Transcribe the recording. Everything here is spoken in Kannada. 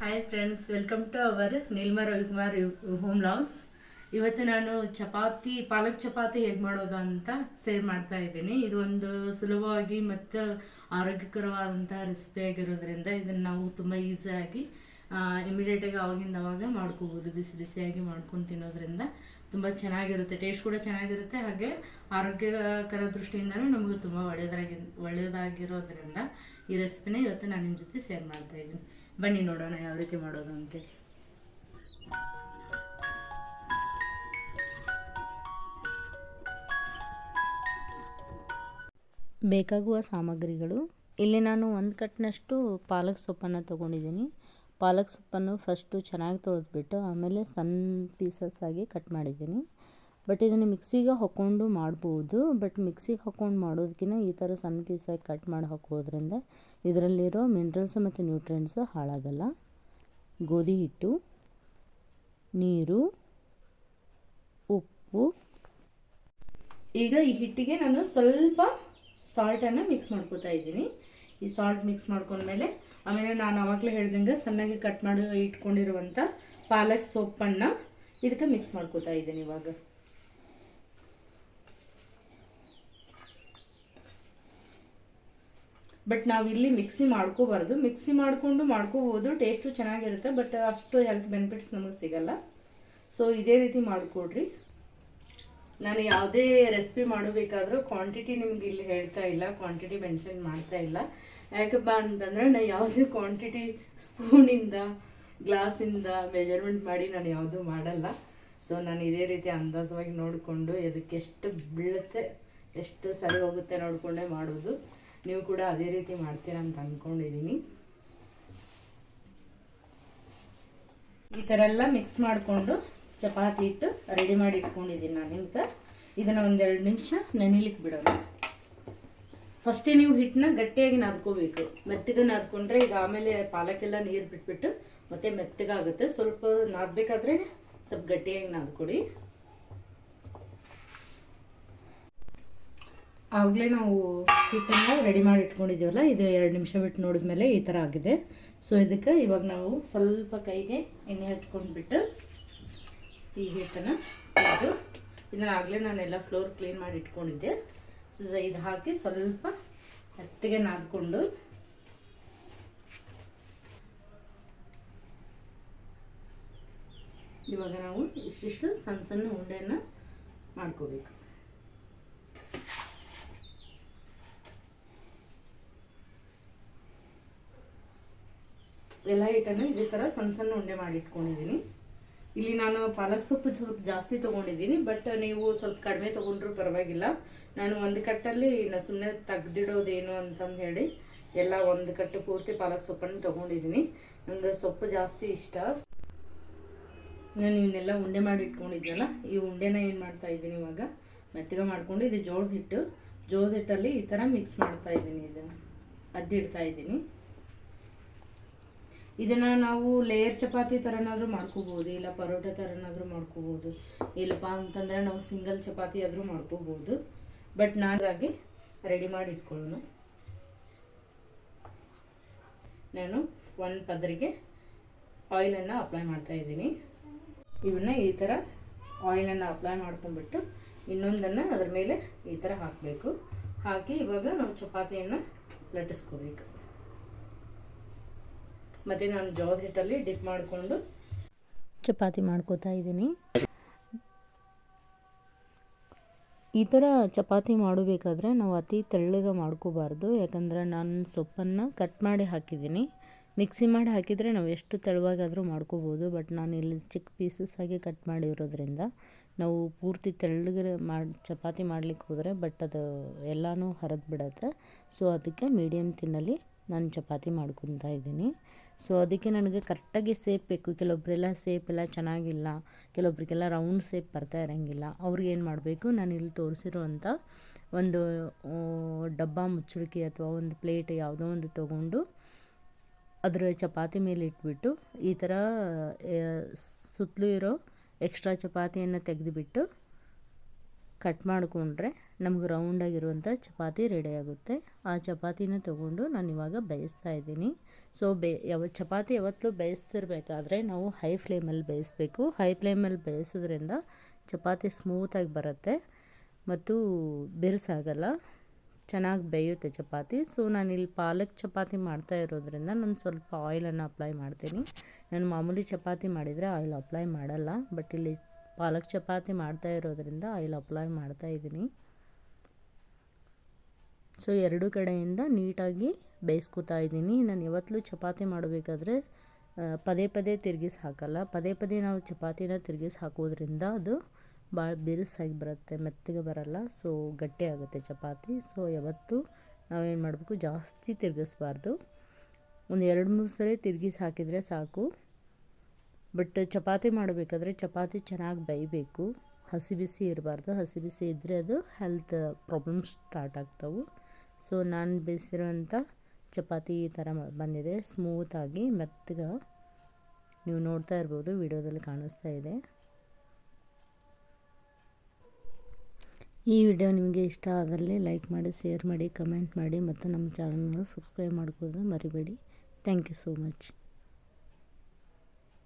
Hi friends, welcome to our Neelma Ravikumar home logs. ಇವತ್ತು ನಾನು ಪಾಲಕ್ ಚಪಾತಿ ಹೇಗೆ ಮಾಡೋದು ಅಂತ ಶೇರ್ ಮಾಡ್ತಾ ಇದ್ದೀನಿ. ಇದು ಒಂದು ಸುಲಭವಾಗಿ ಮತ್ತು ಆರೋಗ್ಯಕರವಾದಂಥ ರೆಸಿಪಿ ಆಗಿರೋದ್ರಿಂದ ಇದನ್ನು ನಾವು ತುಂಬ ಈಸಿಯಾಗಿ ಇಮಿಡಿಯೇಟಾಗಿ ಅವಾಗಿಂದ ಅವಾಗ ಮಾಡ್ಕೋಬೋದು. ಬಿಸಿ ಬಿಸಿಯಾಗಿ ಮಾಡ್ಕೊಂಡು ತಿನ್ನೋದ್ರಿಂದ ತುಂಬ ಚೆನ್ನಾಗಿರುತ್ತೆ, ಟೇಸ್ಟ್ ಕೂಡ ಚೆನ್ನಾಗಿರುತ್ತೆ, ಹಾಗೆ ಆರೋಗ್ಯಕರ ದೃಷ್ಟಿಯಿಂದನೂ ನಮಗೆ ತುಂಬ ಒಳ್ಳೆಯದಾಗಿರೋದ್ರಿಂದ ಈ ರೆಸಿಪಿನ ಇವತ್ತು ನಾನು ನಿಮ್ಮ ಜೊತೆ ಶೇರ್ ಮಾಡ್ತಾ ಇದ್ದೀನಿ. ಬನ್ನಿ ನೋಡೋಣ ಯಾವ ರೀತಿ ಮಾಡೋದು ಅಂತೇಳಿ. ಬೇಕಾಗುವ ಸಾಮಗ್ರಿಗಳು, ಇಲ್ಲಿ ನಾನು ಒಂದು ಕಟ್ನಷ್ಟು ಪಾಲಕ್ ಸೊಪ್ಪನ್ನು ತೊಗೊಂಡಿದ್ದೀನಿ. ಪಾಲಕ್ ಸೊಪ್ಪನ್ನು ಫಸ್ಟು ಚೆನ್ನಾಗಿ ತೊಳೆದ್ಬಿಟ್ಟು ಆಮೇಲೆ ಸಣ್ಣ ಪೀಸಸ್ ಆಗಿ ಕಟ್ ಮಾಡಿದ್ದೀನಿ. ಬಟ್ ಇದನ್ನು ಮಿಕ್ಸಿಗೆ ಹಾಕ್ಕೊಂಡು ಮಾಡ್ಬೋದು. ಬಟ್ ಮಿಕ್ಸಿಗೆ ಹಾಕ್ಕೊಂಡು ಮಾಡೋದಕ್ಕಿಂತ ಈ ಥರ ಸಣ್ಣ ಪೀಸಾಗಿ ಕಟ್ ಮಾಡಿ ಹಾಕೋದ್ರಿಂದ ಇದರಲ್ಲಿರೋ ಮಿನರಲ್ಸ್ ಮತ್ತು ನ್ಯೂಟ್ರಿಯೆಂಟ್ಸ್ ಹಾಳಾಗಲ್ಲ. ಗೋಧಿ ಹಿಟ್ಟು, ನೀರು, ಉಪ್ಪು. ಈಗ ಈ ಹಿಟ್ಟಿಗೆ ನಾನು ಸ್ವಲ್ಪ ಸಾಲ್ಟನ್ನು ಮಿಕ್ಸ್ ಮಾಡ್ಕೋತಾ ಇದ್ದೀನಿ. ಈ ಸಾಲ್ಟ್ ಮಿಕ್ಸ್ ಮಾಡ್ಕೊಂಡ್ಮೇಲೆ ಆಮೇಲೆ ನಾನು ಆವಾಗಲೇ ಹೇಳ್ದಂಗೆ ಸಣ್ಣಗೆ ಕಟ್ ಮಾಡಿ ಇಟ್ಕೊಂಡಿರುವಂಥ ಪಾಲಕ್ ಸೊಪ್ಪನ್ನು ಇದಕ್ಕೆ ಮಿಕ್ಸ್ ಮಾಡ್ಕೋತಾ ಇದ್ದೀನಿ ಇವಾಗ. ಬಟ್ ನಾವಿಲ್ಲಿ ಮಿಕ್ಸಿ ಮಾಡ್ಕೋಬಾರ್ದು. ಮಿಕ್ಸಿ ಮಾಡಿಕೊಂಡು ಮಾಡ್ಕೋಬೋದು, ಟೇಸ್ಟು ಚೆನ್ನಾಗಿರುತ್ತೆ, ಬಟ್ ಅಷ್ಟು ಹೆಲ್ತ್ ಬೆನಿಫಿಟ್ಸ್ ನಮಗೆ ಸಿಗಲ್ಲ. ಸೊ ಇದೇ ರೀತಿ ಮಾಡಿಕೊಡ್ರಿ. ನಾನು ಯಾವುದೇ ರೆಸಿಪಿ ಮಾಡಬೇಕಾದ್ರೂ ಕ್ವಾಂಟಿಟಿ ನಿಮ್ಗೆ ಇಲ್ಲಿ ಹೇಳ್ತಾ ಇಲ್ಲ, ಕ್ವಾಂಟಿಟಿ ಮೆನ್ಷನ್ ಮಾಡ್ತಾ ಇಲ್ಲ. ಯಾಕಪ್ಪ ಅಂತಂದರೆ ನಾನು ಯಾವುದೇ ಕ್ವಾಂಟಿಟಿ ಸ್ಪೂನಿಂದ ಗ್ಲಾಸಿಂದ ಮೆಜರ್ಮೆಂಟ್ ಮಾಡಿ ನಾನು ಯಾವುದೂ ಮಾಡಲ್ಲ. ಸೊ ನಾನು ಇದೇ ರೀತಿ ಅಂದಾಜವಾಗಿ ನೋಡಿಕೊಂಡು ಅದಕ್ಕೆ ಎಷ್ಟು ಬೀಳುತ್ತೆ, ಎಷ್ಟು ಸರಿ ಹೋಗುತ್ತೆ ನೋಡಿಕೊಂಡೇ ಮಾಡೋದು. ನೀವು ಕೂಡ ಅದೇ ರೀತಿ ಮಾಡ್ತೀರಾ ಅಂತ ಅಂದ್ಕೊಂಡಿದ್ದೀನಿ. ಈ ಥರ ಎಲ್ಲ ಮಿಕ್ಸ್ ಮಾಡಿಕೊಂಡು ಚಪಾತಿ ಹಿಟ್ಟು ರೆಡಿ ಮಾಡಿ ಇಟ್ಕೊಂಡಿದ್ದೀನಿ ನಾನು. ಇದನ್ನು ಒಂದೆರಡು ನಿಮಿಷ ನೆನೆಲಿಕ್ಕೆ ಬಿಡೋಣ. ಫಸ್ಟೇ ನೀವು ಹಿಟ್ಟನ್ನ ಗಟ್ಟಿಯಾಗಿ ನಾದ್ಕೋಬೇಕು. ಮೆತ್ತಗೆ ನಾದ್ಕೊಂಡ್ರೆ ಈಗ ಆಮೇಲೆ ಪಾಲಕ್ಕೆಲ್ಲ ನೀರು ಬಿಟ್ಬಿಟ್ಟು ಮತ್ತೆ ಮೆತ್ತಗಾಗುತ್ತೆ. ಸ್ವಲ್ಪ ನಾದಬೇಕಾದ್ರೆ ಸ್ವಲ್ಪ ಗಟ್ಟಿಯಾಗಿ ನಾದ್ಕೊಡಿ. ಆವಾಗಲೇ ನಾವು ಹಿಟ್ಟನ್ನು ರೆಡಿ ಮಾಡಿ ಇಟ್ಕೊಂಡಿದ್ದೀವಲ್ಲ, ಇದು 2 ನಿಮಿಷ ಬಿಟ್ಟು ನೋಡಿದ್ಮೇಲೆ ಈ ಥರ ಆಗಿದೆ. ಸೊ ಇದಕ್ಕೆ ಇವಾಗ ನಾವು ಸ್ವಲ್ಪ ಕೈಗೆ ಎಣ್ಣೆ ಹಚ್ಕೊಂಡ್ಬಿಟ್ಟು ಈ ಹಿಟ್ಟನ್ನು ತೆಗೆದು ಇದನ್ನು ಆಗಲೇ ನಾನೆಲ್ಲ ಫ್ಲೋರ್ ಕ್ಲೀನ್ ಮಾಡಿ ಇಟ್ಕೊಂಡಿದ್ದೆ. ಸೊ ಇದು ಹಾಕಿ ಸ್ವಲ್ಪ ಮೆತ್ತಗೆ ನಾದ್ಕೊಂಡು ಇವಾಗ ನಾವು ಇಷ್ಟಿಷ್ಟು ಸಣ್ಣ ಸಣ್ಣ ಉಂಡೆಯನ್ನು ಮಾಡ್ಕೋಬೇಕು. ಎಲ್ಲ ಹಿಟ್ಟನ್ನು ಇದೇ ಥರ ಸಣ್ಣ ಸಣ್ಣ ಉಂಡೆ ಮಾಡಿ ಇಟ್ಕೊಂಡಿದ್ದೀನಿ. ಇಲ್ಲಿ ನಾನು ಪಾಲಕ್ ಸೊಪ್ಪು ಸ್ವಲ್ಪ ಜಾಸ್ತಿ ತೊಗೊಂಡಿದ್ದೀನಿ, ಬಟ್ ನೀವು ಸ್ವಲ್ಪ ಕಡಿಮೆ ತೊಗೊಂಡ್ರೂ ಪರವಾಗಿಲ್ಲ. ನಾನು ಒಂದು ಕಟ್ಟಲ್ಲಿ ಸುಮ್ಮನೆ ತೆಗ್ದಿಡೋದೇನು ಅಂತಂದು ಹೇಳಿ ಎಲ್ಲ ಒಂದು ಕಟ್ಟು ಪೂರ್ತಿ ಪಾಲಕ್ ಸೊಪ್ಪನ್ನು ತೊಗೊಂಡಿದ್ದೀನಿ. ನನಗೆ ಸೊಪ್ಪು ಜಾಸ್ತಿ ಇಷ್ಟ. ನಾನು ಇವನ್ನೆಲ್ಲ ಉಂಡೆ ಮಾಡಿ ಇಟ್ಕೊಂಡಿದ್ನಲ್ಲ, ಈ ಉಂಡೆನ ಏನು ಮಾಡ್ತಾ ಇದ್ದೀನಿ ಇವಾಗ ಮೆತ್ತಗೆ ಮಾಡ್ಕೊಂಡು, ಇದು ಜೋಳದ ಹಿಟ್ಟಲ್ಲಿ ಈ ಥರ ಮಿಕ್ಸ್ ಮಾಡ್ತಾ ಇದ್ದೀನಿ. ಇದನ್ನು ಅದ್ದಿಡ್ತಾ ಇದ್ದೀನಿ. ಇದನ್ನು ನಾವು ಲೇಯರ್ ಚಪಾತಿ ಥರನಾದರೂ ಮಾಡ್ಕೋಬೋದು, ಇಲ್ಲ ಪರೋಟ ಥರನಾದರೂ ಮಾಡ್ಕೋಬೋದು, ಇಲ್ಲಪ್ಪ ಅಂತಂದರೆ ನಾವು ಸಿಂಗಲ್ ಚಪಾತಿ ಆದರೂ ಮಾಡ್ಕೋಬೋದು. ಬಟ್ ನಾನಾಗಿ ರೆಡಿ ಮಾಡಿ ಇಟ್ಕೊಳ್ಳೋಣ. ನಾನು ಒಂದು ಪದರಿಗೆ ಆಯಿಲನ್ನು ಅಪ್ಲೈ ಮಾಡ್ತಾಯಿದ್ದೀನಿ. ಇವನ್ನ ಈ ಥರ ಆಯಿಲನ್ನು ಅಪ್ಲೈ ಮಾಡ್ಕೊಂಡ್ಬಿಟ್ಟು ಇನ್ನೊಂದನ್ನು ಅದರ ಮೇಲೆ ಈ ಥರ ಹಾಕಬೇಕು. ಹಾಕಿ ಇವಾಗ ನಾವು ಚಪಾತಿಯನ್ನು ಲಟ್ಟಿಸ್ಕೋಬೇಕು. ಮತ್ತು ನಾನು ಜೋಳದ ಹಿಟ್ಟಲ್ಲಿ ಡಿಪ್ ಮಾಡಿಕೊಂಡು ಚಪಾತಿ ಮಾಡ್ಕೋತಾ ಇದ್ದೀನಿ. ಈ ಥರ ಚಪಾತಿ ಮಾಡಬೇಕಾದ್ರೆ ನಾವು ಅತಿ ತೆಳ್ಳಗೆ ಮಾಡ್ಕೋಬಾರ್ದು. ಯಾಕಂದರೆ ನಾನು ಸೊಪ್ಪನ್ನು ಕಟ್ ಮಾಡಿ ಹಾಕಿದ್ದೀನಿ. ಮಿಕ್ಸಿ ಮಾಡಿ ಹಾಕಿದರೆ ನಾವು ಎಷ್ಟು ತೆಳುವಾಗಾದರೂ ಮಾಡ್ಕೋಬೋದು. ಬಟ್ ನಾನು ಇಲ್ಲಿ ಚಿಕ್ಕ ಪೀಸಸ್ ಆಗಿ ಕಟ್ ಮಾಡಿರೋದ್ರಿಂದ ನಾವು ಪೂರ್ತಿ ತೆಳ್ಳಗೆ ಚಪಾತಿ ಮಾಡಲಿಕ್ಕೆ ಹೋದರೆ ಬಟ್ ಅದು ಎಲ್ಲನೂ ಹರಿದು ಬಿಡುತ್ತೆ. ಸೊ ಅದಕ್ಕೆ ಮೀಡಿಯಮ್ ತಿನ್ನಲ್ಲಿ ನಾನು ಚಪಾತಿ ಮಾಡ್ಕೊತಾ ಇದ್ದೀನಿ. ಸೊ ಅದಕ್ಕೆ ನನಗೆ ಕರೆಕ್ಟಾಗಿ ಸೇಪ್ ಬೇಕು. ಕೆಲವೊಬ್ಬರೆಲ್ಲ ಸೇಪ್ ಎಲ್ಲ ಚೆನ್ನಾಗಿಲ್ಲ, ಕೆಲವೊಬ್ರಿಗೆಲ್ಲ ರೌಂಡ್ ಸೇಪ್ ಬರ್ತಾ ಇರೋಂಗಿಲ್ಲ. ಅವ್ರಿಗೆ ಏನು ಮಾಡಬೇಕು, ನಾನು ಇಲ್ಲಿ ತೋರಿಸಿರೋವಂಥ ಒಂದು ಡಬ್ಬ ಮುಚ್ಚಳಿಕೆ ಅಥವಾ ಒಂದು ಪ್ಲೇಟ್ ಯಾವುದೋ ಒಂದು ತೊಗೊಂಡು ಅದರ ಚಪಾತಿ ಮೇಲೆ ಇಟ್ಬಿಟ್ಟು ಈ ಥರ ಸುತ್ತಲೂ ಇರೋ ಎಕ್ಸ್ಟ್ರಾ ಚಪಾತಿಯನ್ನು ತೆಗೆದುಬಿಟ್ಟು ಕಟ್ ಮಾಡಿಕೊಂಡ್ರೆ ನಮ್ಗೆ ರೌಂಡಾಗಿರುವಂಥ ಚಪಾತಿ ರೆಡಿಯಾಗುತ್ತೆ. ಆ ಚಪಾತಿನ ತೊಗೊಂಡು ನಾನು ಇವಾಗ ಬೇಯಿಸ್ತಾ ಇದ್ದೀನಿ. ಸೊ ಚಪಾತಿ ಯಾವತ್ತೂ ಬೇಯಿಸ್ತಿರ್ಬೇಕಾದ್ರೆ ನಾವು ಹೈ ಫ್ಲೇಮಲ್ಲಿ ಬೇಯಿಸ್ಬೇಕು. ಹೈ ಫ್ಲೇಮಲ್ಲಿ ಬೇಯಿಸೋದ್ರಿಂದ ಚಪಾತಿ ಸ್ಮೂತಾಗಿ ಬರುತ್ತೆ ಮತ್ತು ಬಿರುಸಾಗಲ್ಲ, ಚೆನ್ನಾಗಿ ಬೇಯುತ್ತೆ ಚಪಾತಿ. ಸೊ ನಾನಿಲ್ಲಿ ಪಾಲಕ್ ಚಪಾತಿ ಮಾಡ್ತಾ ಇರೋದ್ರಿಂದ ನಾನು ಸ್ವಲ್ಪ ಆಯಿಲನ್ನು ಅಪ್ಲೈ ಮಾಡ್ತೀನಿ. ನಾನು ಮಾಮೂಲಿ ಚಪಾತಿ ಮಾಡಿದರೆ ಆಯಿಲ್ ಅಪ್ಲೈ ಮಾಡಲ್ಲ, ಬಟ್ ಇಲ್ಲಿ ಪಾಲಕ್ ಚಪಾತಿ ಮಾಡ್ತಾ ಇರೋದ್ರಿಂದ ಆಯಿಲ್ ಅಪ್ಲೈ ಮಾಡ್ತಾ ಇದ್ದೀನಿ. ಸೊ ಎರಡು ಕಡೆಯಿಂದ ನೀಟಾಗಿ ಬೇಯಿಸ್ಕೊತಾ ಇದ್ದೀನಿ. ನಾನು ಯಾವತ್ತೂ ಚಪಾತಿ ಮಾಡಬೇಕಾದ್ರೆ ಪದೇ ಪದೇ ತಿರುಗಿಸಿ ಹಾಕಲ್ಲ. ಪದೇ ಪದೇ ನಾವು ಚಪಾತಿನ ತಿರುಗಿಸಿ ಹಾಕೋದ್ರಿಂದ ಅದು ಭಾಳ ಬಿರುಸಾಗಿ ಬರುತ್ತೆ, ಮೆತ್ತಗೆ ಬರಲ್ಲ. ಸೊ ಗಟ್ಟಿ ಆಗುತ್ತೆ ಚಪಾತಿ. ಸೊ ಯಾವತ್ತೂ ನಾವೇನು ಮಾಡಬೇಕು, ಜಾಸ್ತಿ ತಿರುಗಿಸ್ಬಾರ್ದು. ಒಂದು 2-3 ಸರಿ ತಿರುಗಿಸಿ ಹಾಕಿದರೆ ಸಾಕು. ಬಟ್ ಚಪಾತಿ ಮಾಡಬೇಕಾದ್ರೆ ಚಪಾತಿ ಚೆನ್ನಾಗಿ ಬೇಯಬೇಕು, ಹಸಿ ಬಿಸಿ ಇರಬಾರ್ದು. ಹಸಿ ಬಿಸಿ ಇದ್ದರೆ ಅದು ಹೆಲ್ತ್ ಪ್ರಾಬ್ಲಮ್ಸ್ ಸ್ಟಾರ್ಟ್ ಆಗ್ತವೆ. ಸೊ ನಾನು ಬೇಯಿಸಿರೋಂಥ ಚಪಾತಿ ಈ ಥರ ಬಂದಿದೆ, ಸ್ಮೂತಾಗಿ ಮೆತ್ತಗೆ. ನೀವು ನೋಡ್ತಾ ಇರ್ಬೋದು, ವಿಡಿಯೋದಲ್ಲಿ ಕಾಣಿಸ್ತಾ ಇದೆ. ಈ ವಿಡಿಯೋ ನಿಮಗೆ ಇಷ್ಟ ಆದಲ್ಲಿ ಲೈಕ್ ಮಾಡಿ, ಶೇರ್ ಮಾಡಿ, ಕಮೆಂಟ್ ಮಾಡಿ ಮತ್ತು ನಮ್ಮ ಚಾನಲ್ನ ಸಬ್ಸ್ಕ್ರೈಬ್ ಮಾಡ್ಕೋದು ಮರಿಬೇಡಿ. Thank you so much.